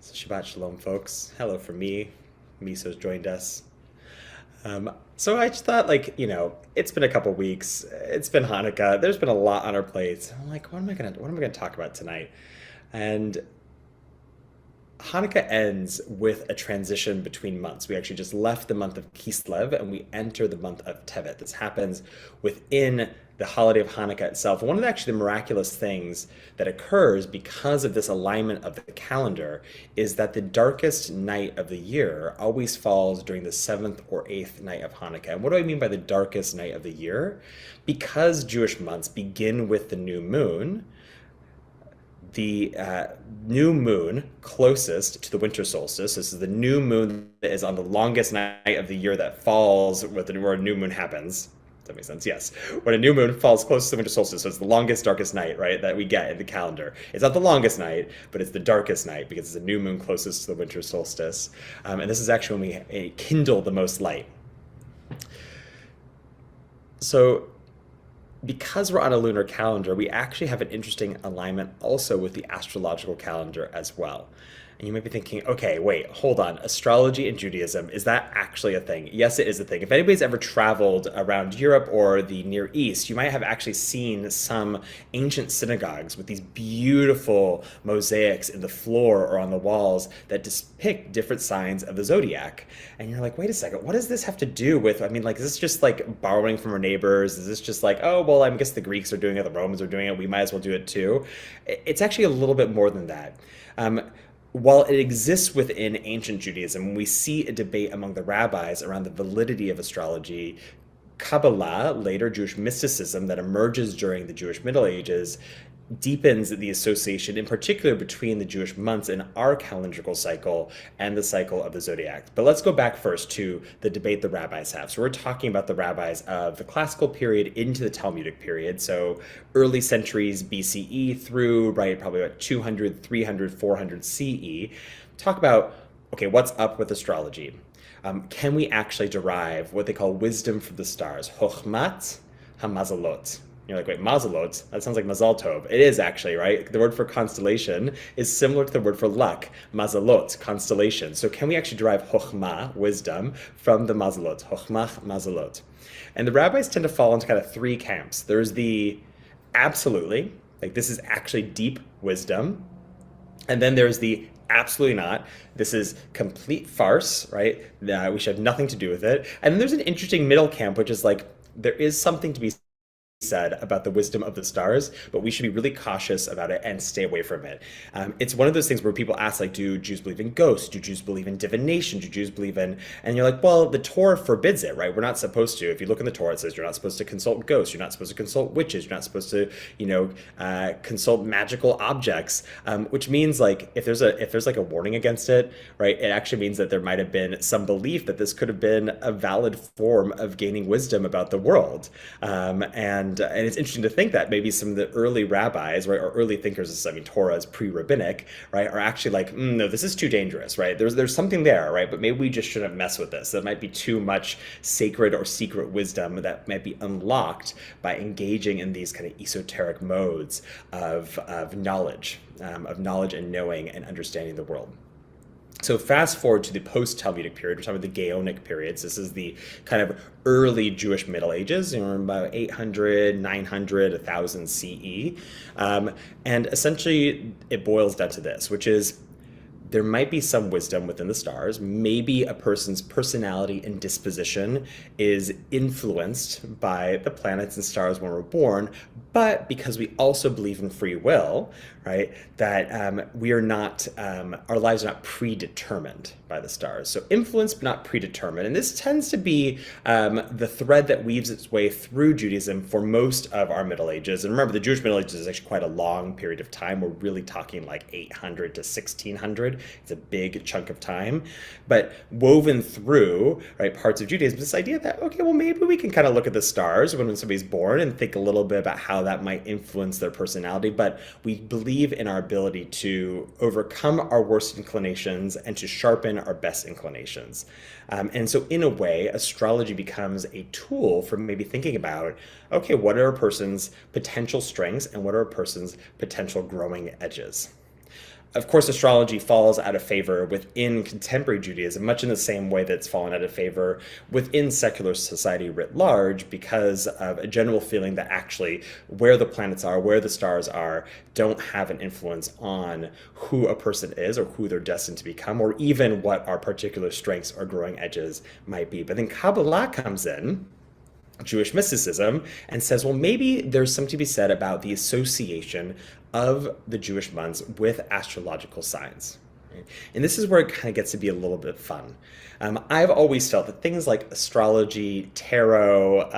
So Shabbat Shalom, folks. Hello from me. Miso's joined us. So I just thought, it's been a couple weeks. It's been Hanukkah. There's been a lot on our plates. I'm like, what am I gonna talk about tonight? And Hanukkah ends with a transition between months. We actually just left the month of Kislev and we enter the month of Tevet. This happens within the holiday of Hanukkah itself. And one of the miraculous things that occurs because of this alignment of the calendar is that the darkest night of the year always falls during the seventh or eighth night of Hanukkah. And what do I mean by the darkest night of the year? Because Jewish months begin with the new moon, the new moon closest to the winter solstice. This is the new moon that is on the longest night of the year that falls where a new moon happens. Does that make sense? Yes. When a new moon falls close to the winter solstice, so it's the longest, darkest night, right, that we get in the calendar. It's not the longest night, but it's the darkest night because it's a new moon closest to the winter solstice. And this is actually when we kindle the most light. So because we're on a lunar calendar, we actually have an interesting alignment also with the astrological calendar as well. And you might be thinking, okay, wait, hold on. Astrology and Judaism, is that actually a thing? Yes, it is a thing. If anybody's ever traveled around Europe or the Near East, you might have actually seen some ancient synagogues with these beautiful mosaics in the floor or on the walls that depict different signs of the zodiac. And you're like, wait a second, what does this have to do with, is this just like borrowing from our neighbors? Is this just like, oh, well, I guess the Greeks are doing it, the Romans are doing it, we might as well do it too? It's actually a little bit more than that. While it exists within ancient Judaism, we see a debate among the rabbis around the validity of astrology. Kabbalah, later Jewish mysticism that emerges during the Jewish Middle Ages, deepens the association, in particular between the Jewish months in our calendrical cycle and the cycle of the zodiac. But let's go back first to the debate the rabbis have. So we're talking about the rabbis of the classical period into the Talmudic period, so early centuries BCE through, right, probably about 200, 300, 400 CE. Talk about, okay, what's up with astrology? Can we actually derive what they call wisdom from the stars, Chochmat HaMazalot? You're like, wait, mazalot? That sounds like mazal tov. It is actually, right? The word for constellation is similar to the word for luck, mazalot, constellation. So can we actually derive chokhmah, wisdom, from the mazalot, chokhmah, mazalot? And the rabbis tend to fall into kind of three camps. There's the absolutely, like this is actually deep wisdom. And then there's the absolutely not. This is complete farce, right? We should have nothing to do with it. And then there's an interesting middle camp, which is like, there is something to be said about the wisdom of the stars, but we should be really cautious about it and stay away from it. It's one of those things where people ask, like, do Jews believe in ghosts? Do Jews believe in divination? Do Jews believe in, and you're like, well, the Torah forbids it, right? We're not supposed to. If you look in the Torah, it says you're not supposed to consult ghosts. You're not supposed to consult witches. You're not supposed to, consult magical objects, which means like if there's like a warning against it, right? It actually means that there might have been some belief that this could have been a valid form of gaining wisdom about the world, and it's interesting to think that maybe some of the early rabbis, right, or early thinkers, Torah is pre-rabbinic, right, are actually like, no, this is too dangerous, right? There's something there, right? But maybe we just shouldn't mess with this. There might be too much sacred or secret wisdom that might be unlocked by engaging in these kind of esoteric modes of knowledge and knowing and understanding the world. So fast forward to the post-Talmudic period, we're talking about the Gaonic periods. This is the kind of early Jewish Middle Ages, about 800, 900, 1000 CE. And essentially it boils down to this, which is there might be some wisdom within the stars. Maybe a person's personality and disposition is influenced by the planets and stars when we're born, but because we also believe in free will, right, that we are not, our lives are not predetermined by the stars. So influenced, but not predetermined. And this tends to be the thread that weaves its way through Judaism for most of our Middle Ages. And remember, the Jewish Middle Ages is actually quite a long period of time. We're really talking like 800 to 1600. It's a big chunk of time. But woven through, right, parts of Judaism, this idea that, okay, well, maybe we can kind of look at the stars when somebody's born and think a little bit about how that might influence their personality. But we believe in our ability to overcome our worst inclinations and to sharpen our best inclinations. And so in a way, astrology becomes a tool for maybe thinking about, okay, what are a person's potential strengths and what are a person's potential growing edges? Of course, astrology falls out of favor within contemporary Judaism, much in the same way that it's fallen out of favor within secular society writ large, because of a general feeling that actually where the planets are, where the stars are, don't have an influence on who a person is or who they're destined to become, or even what our particular strengths or growing edges might be. But then Kabbalah comes in, Jewish mysticism, and says, well, maybe there's something to be said about the association of the Jewish months with astrological signs. Right? And this is where it kind of gets to be a little bit fun. I've always felt that things like astrology, tarot,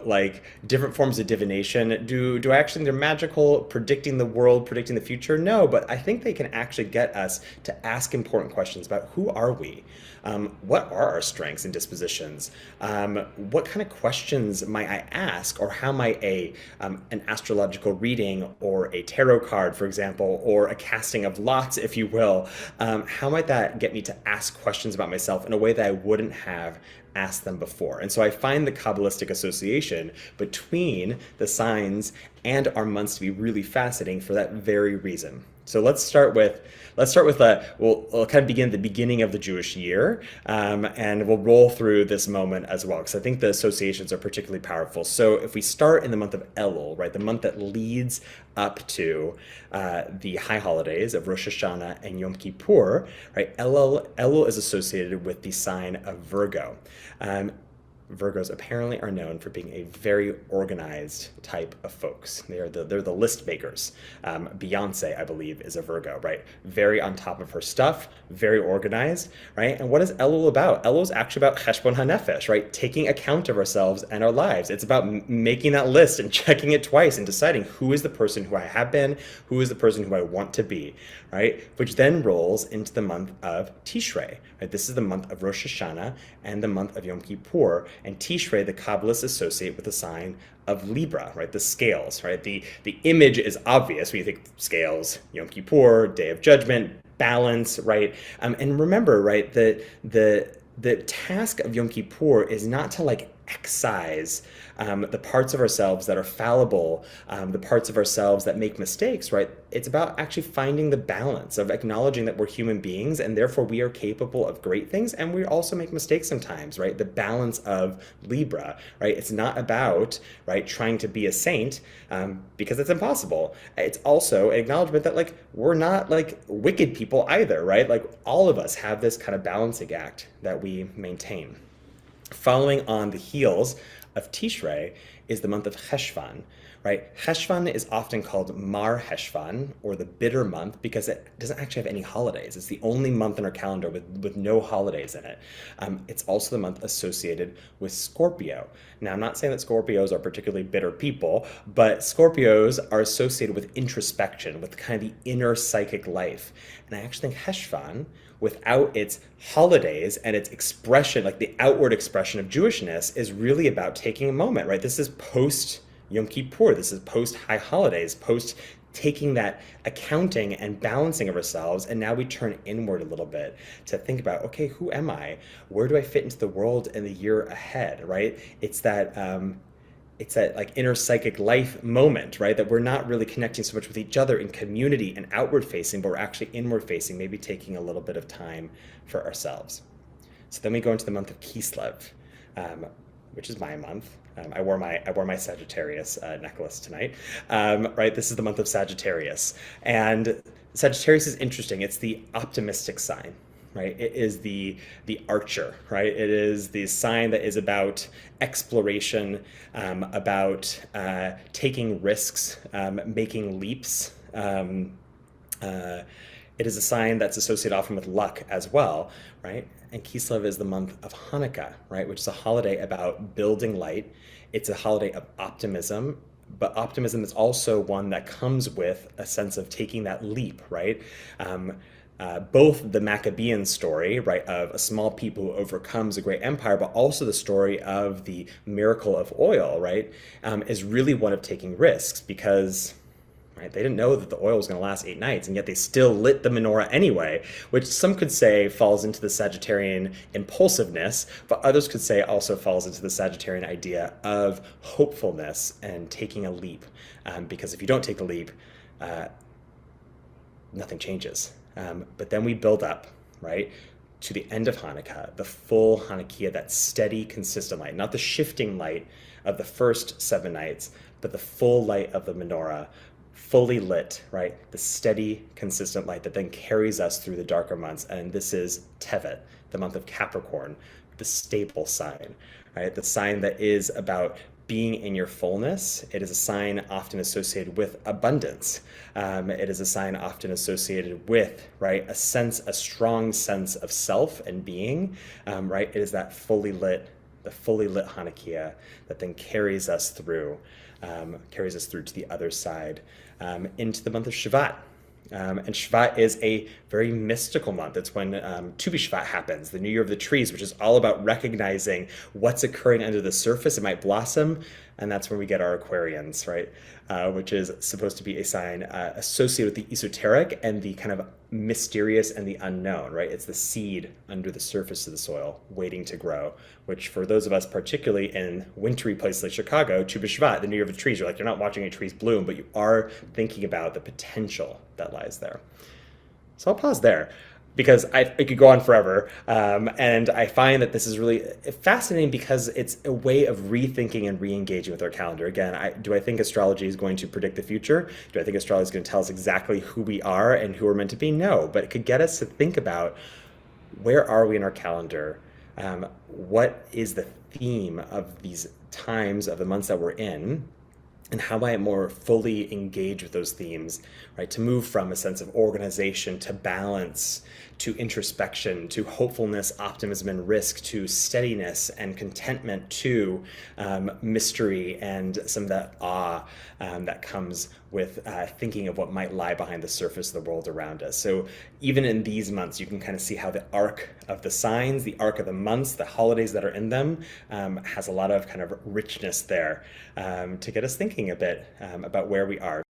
like different forms of divination, do I actually think they're magical, predicting the world, predicting the future? No, but I think they can actually get us to ask important questions about who are we? What are our strengths and dispositions? What kind of questions might I ask, or how might an astrological reading or a tarot card, for example, or a casting of lots, if you will, how might that get me to ask questions about myself in a way that I wouldn't have asked them before? And so I find the Kabbalistic association between the signs and our months to be really fascinating for that very reason. So we'll kind of begin at the beginning of the Jewish year, and we'll roll through this moment as well, because I think the associations are particularly powerful. So if we start in the month of Elul, right, the month that leads up to the high holidays of Rosh Hashanah and Yom Kippur, right, Elul is associated with the sign of Virgo. Virgos apparently are known for being a very organized type of folks. They're the list makers. Beyonce, I believe, is a Virgo, right? Very on top of her stuff, very organized, right? And what is Elul about? Elul is actually about cheshbon hanefesh, right? Taking account of ourselves and our lives. It's about making that list and checking it twice and deciding who is the person who I have been, who is the person who I want to be, right? Which then rolls into the month of Tishrei, right? This is the month of Rosh Hashanah and the month of Yom Kippur. And Tishrei, the Kabbalists associate with the sign of Libra, right? The scales, right? The image is obvious when you think scales, Yom Kippur, Day of Judgment, balance, right? And remember, right, the task of Yom Kippur is not to like excise the parts of ourselves that are fallible, the parts of ourselves that make mistakes, right? It's about actually finding the balance of acknowledging that we're human beings and therefore we are capable of great things, and we also make mistakes sometimes, right? The balance of Libra, right? It's not about, right, trying to be a saint, because it's impossible. It's also an acknowledgement that like we're not like wicked people either, right? Like all of us have this kind of balancing act that we maintain. Following on the heels of Tishrei is the month of Cheshvan, right? Cheshvan is often called Mar Heshvan, or the bitter month, because it doesn't actually have any holidays. It's the only month in our calendar with no holidays in it. It's also the month associated with Scorpio. Now, I'm not saying that Scorpios are particularly bitter people, but Scorpios are associated with introspection, with kind of the inner psychic life. And I actually think Cheshvan, without its holidays and its expression, like the outward expression of Jewishness, is really about taking a moment, right? This is post Yom Kippur. This is post high holidays, post taking that accounting and balancing of ourselves. And now we turn inward a little bit to think about, okay, who am I? Where do I fit into the world in the year ahead, right? It's that like inner psychic life moment, right? That we're not really connecting so much with each other in community and outward facing, but we're actually inward facing, maybe taking a little bit of time for ourselves. So then we go into the month of Kislev, which is my month. I wore my Sagittarius necklace tonight, right? This is the month of Sagittarius, and Sagittarius is interesting. It's the optimistic sign, right? It is the archer, right? It is the sign that is about exploration, about taking risks, making leaps. It is a sign that's associated often with luck as well, right? And Kislev is the month of Hanukkah, right? Which is a holiday about building light. It's a holiday of optimism, but optimism is also one that comes with a sense of taking that leap, right? Both the Maccabean story, right, of a small people who overcomes a great empire, but also the story of the miracle of oil, right, is really one of taking risks, because, right, they didn't know that the oil was going to last 8 nights, and yet they still lit the menorah anyway, which some could say falls into the Sagittarian impulsiveness, but others could say also falls into the Sagittarian idea of hopefulness and taking a leap, because if you don't take the leap, nothing changes. But then we build up, right, to the end of Hanukkah, the full Hanukkah, that steady, consistent light, not the shifting light of the first 7 nights, but the full light of the menorah, fully lit, right? The steady, consistent light that then carries us through the darker months. And this is Tevet, the month of Capricorn, the stable sign, right? The sign that is about being in your fullness. It is a sign often associated with abundance. It is a sign often associated with, right, a strong sense of self and being, right? It is that the fully lit Hanukkah that then carries us through to the other side, into the month of Shvat. And Shvat is a very mystical month. It's when Tu B'Shvat happens, the New Year of the Trees, which is all about recognizing what's occurring under the surface. It might blossom, and that's when we get our Aquarians, right? Which is supposed to be a sign associated with the esoteric and the kind of mysterious and the unknown, right? It's the seed under the surface of the soil waiting to grow, which for those of us, particularly in wintry places like Chicago, Tu B'Shvat, the New Year of the Trees, you're not watching any trees bloom, but you are thinking about the potential that lies there. So I'll pause there because it could go on forever. And I find that this is really fascinating because it's a way of rethinking and re-engaging with our calendar. Again, do I think astrology is going to predict the future? Do I think astrology is going to tell us exactly who we are and who we're meant to be? No, but it could get us to think about, where are we in our calendar? What is the theme of these times, of the months that we're in? And how might I more fully engage with those themes, right? To move from a sense of organization to balance, to introspection, to hopefulness, optimism, and risk, to steadiness and contentment, to mystery and some of that awe that comes with thinking of what might lie behind the surface of the world around us. So even in these months, you can kind of see how the arc of the signs, the arc of the months, the holidays that are in them, has a lot of kind of richness there, to get us thinking a bit about where we are.